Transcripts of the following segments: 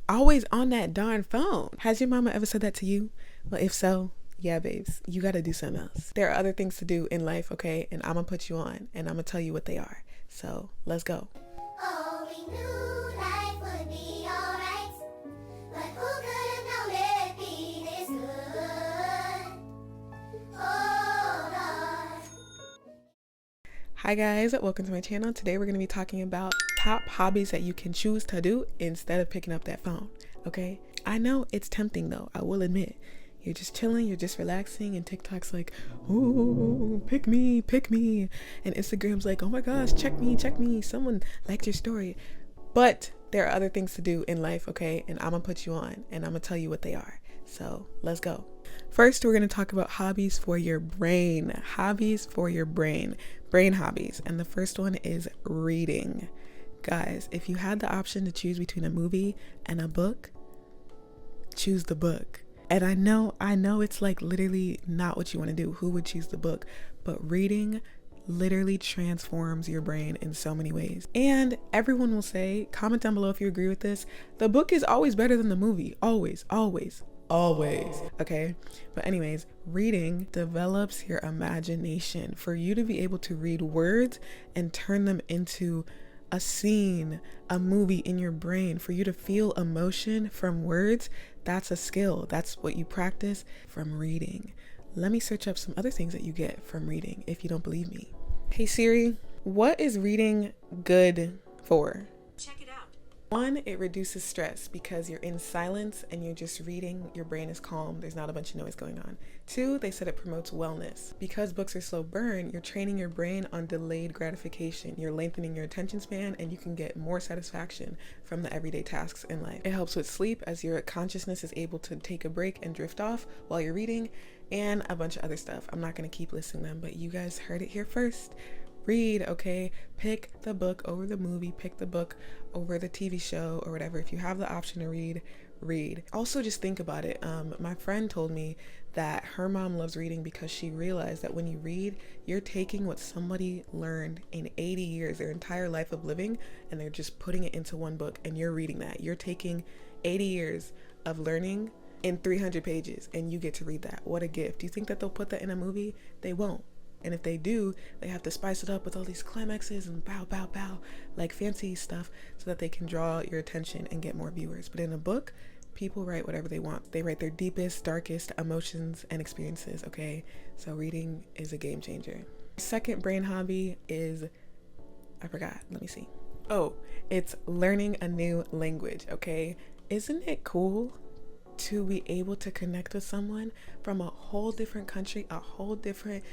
always on that darn phone. Has your mama ever said that to you? Well, if so, yeah, babes, you gotta do something else. There are other things to do in life, okay? And I'm gonna put you on and I'm gonna tell you what they are. So let's go. Oh, we knew life would be alright, but who could have known it'd be this good? Oh, Lord. Hi guys, welcome to my channel. Today we're going to be talking about top hobbies that you can choose to do instead of picking up that phone, okay? I know it's tempting though, I will admit. You're just chilling, you're just relaxing, and TikTok's like, ooh, pick me, and Instagram's like, oh my gosh, check me, someone liked your story. But there are other things to do in life, okay? And I'm gonna put you on and I'm gonna tell you what they are. So let's go. First, we're gonna talk about hobbies for your brain. Hobbies for your brain. Brain hobbies. And the first one is reading. Guys, if you had the option to choose between a movie and a book, choose the book. And I know it's like literally not what you want to do. Who would choose the book? But reading literally transforms your brain in so many ways. And everyone will say, comment down below if you agree with this, the book is always better than the movie. Always. Okay? But anyways, reading develops your imagination. For you to be able to read words and turn them into a scene, a movie in your brain, for you to feel emotion from words, that's a skill. That's what you practice from reading. Let me search up some other things that you get from reading if you don't believe me. Hey Siri, what is reading good for? Check it out. 1, it reduces stress because you're in silence and you're just reading, your brain is calm, there's not a bunch of noise going on. 2, they said it promotes wellness. Because books are slow burn, you're training your brain on delayed gratification. You're lengthening your attention span and you can get more satisfaction from the everyday tasks in life. It helps with sleep as your consciousness is able to take a break and drift off while you're reading, and a bunch of other stuff. I'm not going to keep listing them, but you guys heard it here first. Read, okay? Pick the book over the movie, pick the book over the TV show or whatever. If you have the option to read. Also, just think about it. My friend told me that her mom loves reading because she realized that when you read, you're taking what somebody learned in 80 years, their entire life of living, and they're just putting it into one book, and you're reading that. You're taking 80 years of learning in 300 pages, and you get to read that. What a gift. Do you think that they'll put that in a movie? They won't. And if they do, they have to spice it up with all these climaxes and bow, like fancy stuff so that they can draw your attention and get more viewers. But in a book, people write whatever they want. They write their deepest, darkest emotions and experiences, okay? So reading is a game changer. Second brain hobby is, I forgot, let me see. Oh, it's learning a new language, okay? Isn't it cool to be able to connect with someone from a whole different country, a whole different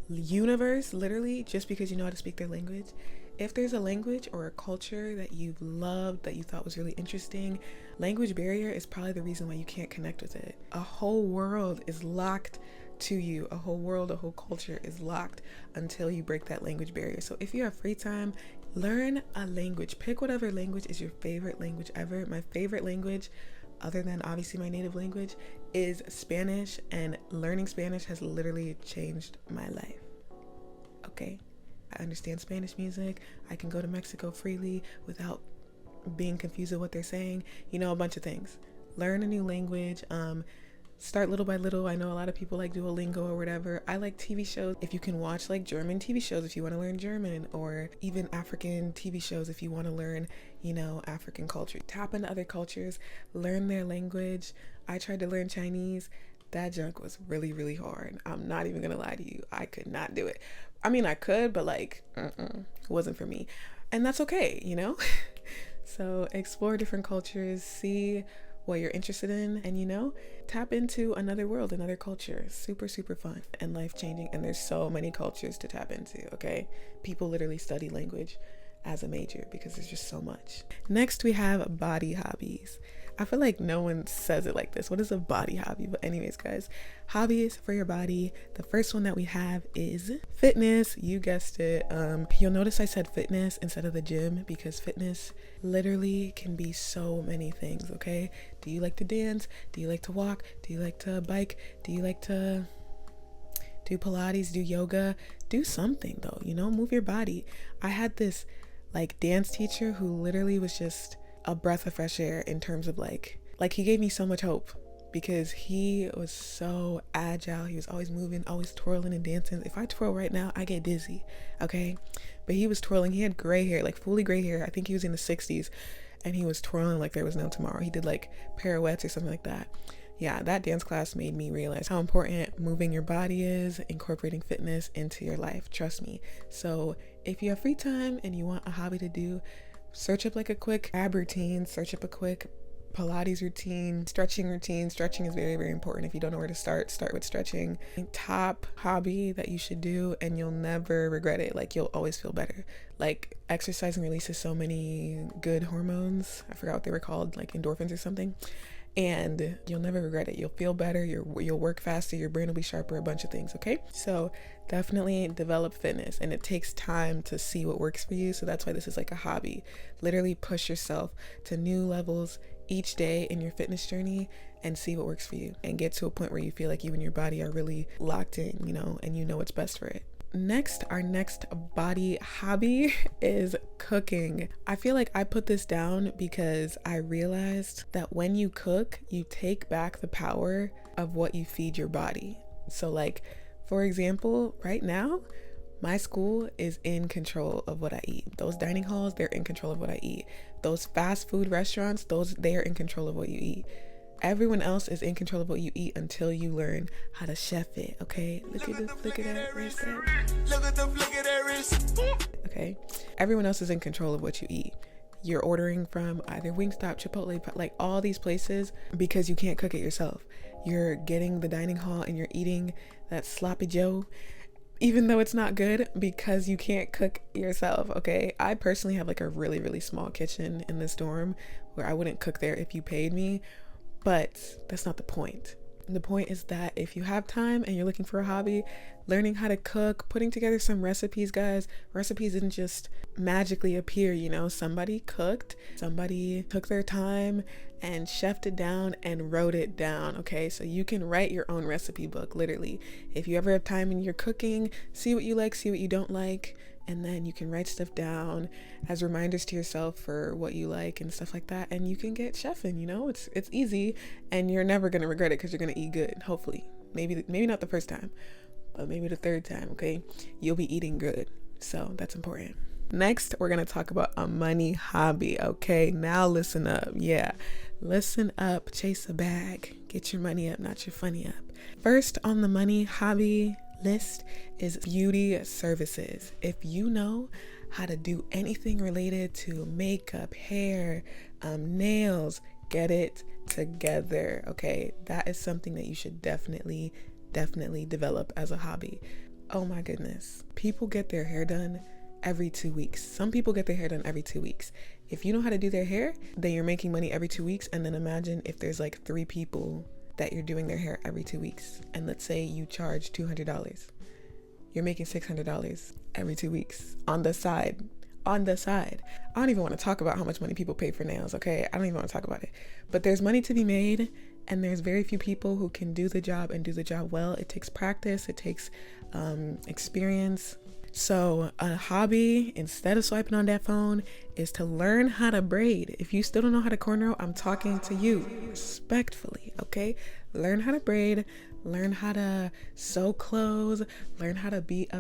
universe, literally, just because you know how to speak their language? If there's a language or a culture that you've loved, that you thought was really interesting, language barrier is probably the reason why you can't connect with it. A whole world is locked to you. A whole world, a whole culture is locked until you break that language barrier. So if you have free time, learn a language. Pick whatever language is your favorite language ever. My favorite language, other than obviously my native language, is Spanish, and learning Spanish has literally changed my life. Okay? I understand Spanish music. I can go to Mexico freely without being confused with what they're saying. You know, a bunch of things. Learn a new language. Start little by little. I know a lot of people like Duolingo or whatever. I like TV shows. If you can watch like German TV shows if you want to learn German, or even African TV shows if you want to learn, you know, African culture. Tap into other cultures, learn their language. I tried to learn Chinese. That junk was really, really hard. I'm not even gonna lie to you. I could not do it. I mean, I could, but like, it wasn't for me. And that's okay, you know? So explore different cultures, see what you're interested in, and you know, tap into another world, another culture. Super, super fun and life-changing. And there's so many cultures to tap into, okay? People literally study language as a major because there's just so much. Next, we have body hobbies. I feel like no one says it like this. What is a body hobby? But anyways, guys, hobbies for your body. The first one that we have is fitness. You guessed it. You'll notice I said fitness instead of the gym because fitness literally can be so many things, okay? Do you like to dance? Do you like to walk? Do you like to bike? Do you like to do Pilates? Do yoga? Do something though, you know, move your body. I had this like dance teacher who literally was just a breath of fresh air in terms of like he gave me so much hope, because he was so agile. He was always moving, always twirling and dancing. If I twirl right now, I get dizzy, okay? But he was twirling. He had gray hair, like fully gray hair. I think he was in the 60s, and he was twirling like there was no tomorrow. He did like pirouettes or something like that. Yeah, that dance class made me realize how important moving your body is, incorporating fitness into your life. Trust me. So if you have free time and you want a hobby to do, search up like a quick ab routine, search up a quick Pilates routine, stretching routine. Stretching is very, very important. If you don't know where to start with stretching. Top hobby that you should do, and you'll never regret it. Like, you'll always feel better. Like, exercising releases so many good hormones. I forgot what they were called, like endorphins or something. And you'll never regret it. You'll feel better. You'll work faster. Your brain will be sharper. A bunch of things. Okay. So definitely develop fitness, and it takes time to see what works for you. So that's why this is like a hobby. Literally push yourself to new levels each day in your fitness journey and see what works for you, and get to a point where you feel like you and your body are really locked in, you know, and you know what's best for it. Next, our next body hobby is cooking. I feel like I put this down because I realized that when you cook, you take back the power of what you feed your body. So like, for example, right now, my school is in control of what I eat. Those dining halls, they're in control of what I eat. Those fast food restaurants, they're in control of what you eat. Everyone else is in control of what you eat until you learn how to chef it, okay? Look at that wrist there. Okay? Everyone else is in control of what you eat. You're ordering from either Wingstop, Chipotle, like all these places, because you can't cook it yourself. You're getting the dining hall and you're eating that sloppy Joe, even though it's not good, because you can't cook yourself, okay? I personally have like a really, really small kitchen in this dorm where I wouldn't cook there if you paid me, but that's not the point. The point is that if you have time and you're looking for a hobby, learning how to cook, putting together some recipes, guys. Recipes didn't just magically appear, you know. Somebody cooked, somebody took their time and chefed it down and wrote it down, okay? So you can write your own recipe book, literally. If you ever have time and you're cooking, see what you like, see what you don't like, and then you can write stuff down as reminders to yourself for what you like and stuff like that, and you can get chefing, you know. It's easy, and you're never gonna regret it because you're gonna eat good, hopefully. Maybe not the first time, but maybe the third time, okay? You'll be eating good, so that's important. Next, we're gonna talk about a money hobby, okay? Now listen up. Yeah, listen up, chase a bag, get your money up, not your funny up. First on the money hobby list is beauty services. If you know how to do anything related to makeup, hair, nails, get it together, okay? That is something that you should definitely develop as a hobby. Oh my goodness. People get their hair done every 2 weeks. Some people get their hair done every 2 weeks. If you know how to do their hair, then you're making money every 2 weeks. And then imagine if there's like 3 people that you're doing their hair every 2 weeks. And let's say you charge $200. You're making $600 every 2 weeks on the side. I don't even want to talk about how much money people pay for nails, okay? I don't even want to talk about it. But there's money to be made, and there's very few people who can do the job and do the job well. It takes practice, it takes experience. So a hobby, instead of swiping on that phone, is to learn how to braid. If you still don't know how to cornrow, I'm talking to you respectfully, okay? Learn how to braid, learn how to sew clothes, learn how to beat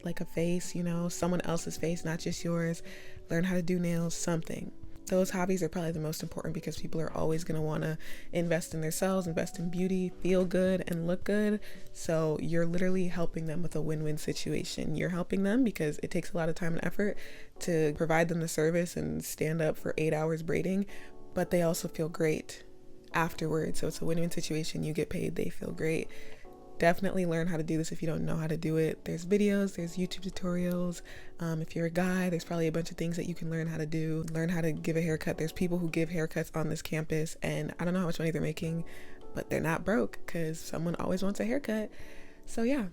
like a face, you know, someone else's face, not just yours. Learn how to do nails, something. Those hobbies are probably the most important because people are always going to want to invest in themselves, invest in beauty, feel good, and look good. So you're literally helping them with a win-win situation. You're helping them because it takes a lot of time and effort to provide them the service and stand up for 8 hours braiding, but they also feel great afterwards. So it's a win-win situation. You get paid, they feel great. Definitely learn how to do this if you don't know how to do it. There's videos, there's YouTube tutorials. If you're a guy, there's probably a bunch of things that you can learn how to do. Learn how to give a haircut. There's people who give haircuts on this campus, and I don't know how much money they're making, but they're not broke because someone always wants a haircut. So yeah,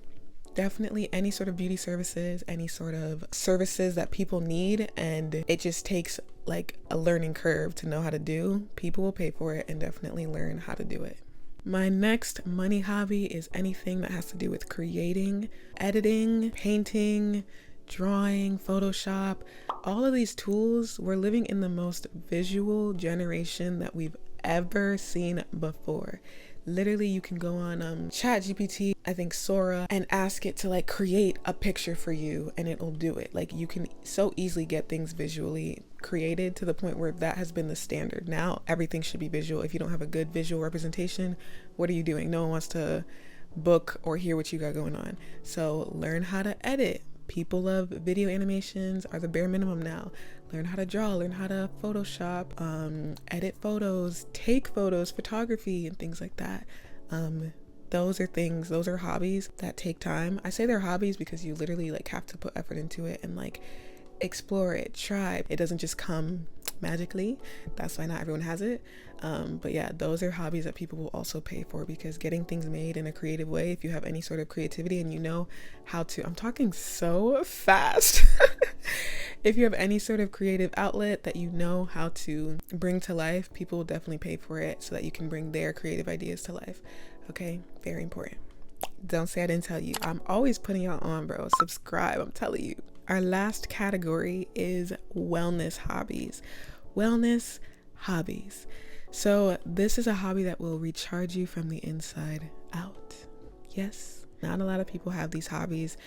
definitely any sort of beauty services, any sort of services that people need, and it just takes like a learning curve to know how to do. People will pay for it, and definitely learn how to do it. My next money hobby is anything that has to do with creating, editing, painting, drawing, Photoshop, all of these tools. We're living in the most visual generation that we've ever seen before. Literally, you can go on ChatGPT, I think Sora, and ask it to like create a picture for you and it'll do it. Like, you can so easily get things visually created to the point where that has been the standard. Now everything should be visual. If you don't have a good visual representation, what are you doing? No one wants to book or hear what you got going on. So learn how to edit. People love video animations are the bare minimum now. Learn how to draw, learn how to Photoshop, edit photos, take photos, photography, and things like that. Those are hobbies that take time. I say they're hobbies because you literally like have to put effort into it and like explore it, try. It doesn't just come magically. That's why not everyone has it. But yeah, those are hobbies that people will also pay for, because getting things made in a creative way, if you have any sort of creativity and you know how to, I'm talking so fast. If you have any sort of creative outlet that you know how to bring to life, people will definitely pay for it so that you can bring their creative ideas to life. Okay, very important. Don't say I didn't tell you. I'm always putting y'all on, bro. Subscribe, I'm telling you. Our last category is wellness hobbies. Wellness hobbies. So this is a hobby that will recharge you from the inside out. Yes, not a lot of people have these hobbies.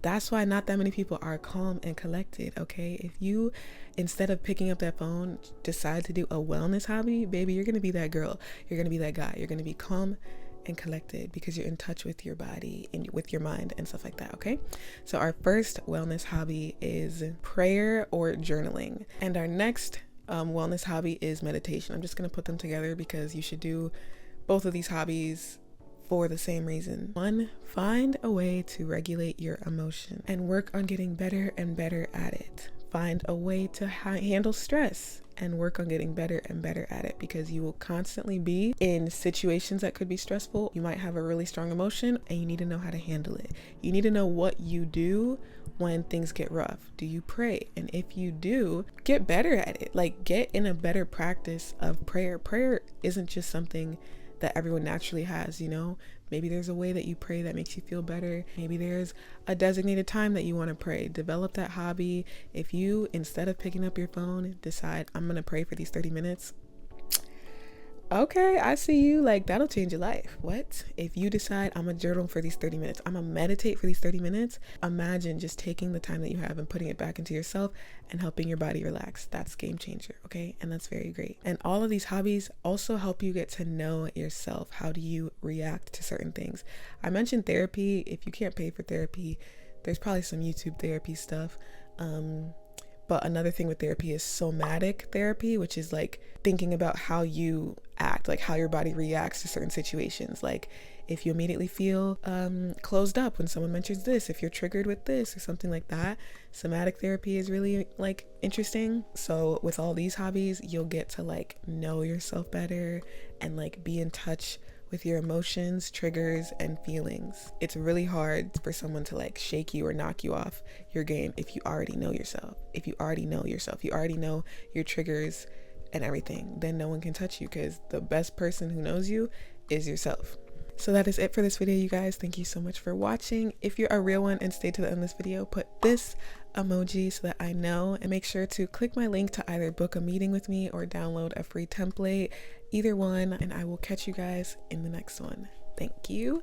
That's why not that many people are calm and collected, okay? If you, instead of picking up that phone, decide to do a wellness hobby, baby, you're gonna be that girl. You're gonna be that guy. You're gonna be calm and collected because you're in touch with your body and with your mind and stuff like that, okay? So our first wellness hobby is prayer or journaling. And our next wellness hobby is meditation. I'm just gonna put them together because you should do both of these hobbies for the same reason. 1, find a way to regulate your emotion and work on getting better and better at it. Find a way to handle stress and work on getting better and better at it, because you will constantly be in situations that could be stressful. You might have a really strong emotion and you need to know how to handle it. You need to know what you do when things get rough. Do you pray? And if you do, get better at it. Like, get in a better practice of prayer. Prayer isn't just something that everyone naturally has, you know? Maybe there's a way that you pray that makes you feel better. Maybe there's a designated time that you want to pray. Develop that hobby. If you, instead of picking up your phone, decide, I'm going to pray for these 30 minutes. Okay, I see you. Like, that'll change your life. What? If you decide, I'm gonna journal for these 30 minutes, I'm gonna meditate for these 30 minutes, imagine just taking the time that you have and putting it back into yourself and helping your body relax. That's game changer, okay? And that's very great. And all of these hobbies also help you get to know yourself. How do you react to certain things? I mentioned therapy. If you can't pay for therapy, there's probably some YouTube therapy stuff. But another thing with therapy is somatic therapy, which is like thinking about how you act, like how your body reacts to certain situations. Like if you immediately feel closed up when someone mentions this, if you're triggered with this or something like that, somatic therapy is really like interesting. So with all these hobbies, you'll get to like know yourself better and like be in touch with your emotions, triggers, and feelings. It's really hard for someone to like shake you or knock you off your game if you already know yourself. If you already know yourself, you already know your triggers and everything, then no one can touch you, because the best person who knows you is yourself. So that is it for this video, you guys. Thank you so much for watching. If you're a real one and stay to the end of this video, put this emoji so that I know, and make sure to click my link to either book a meeting with me or download a free template, either one, and I will catch you guys in the next one. Thank you.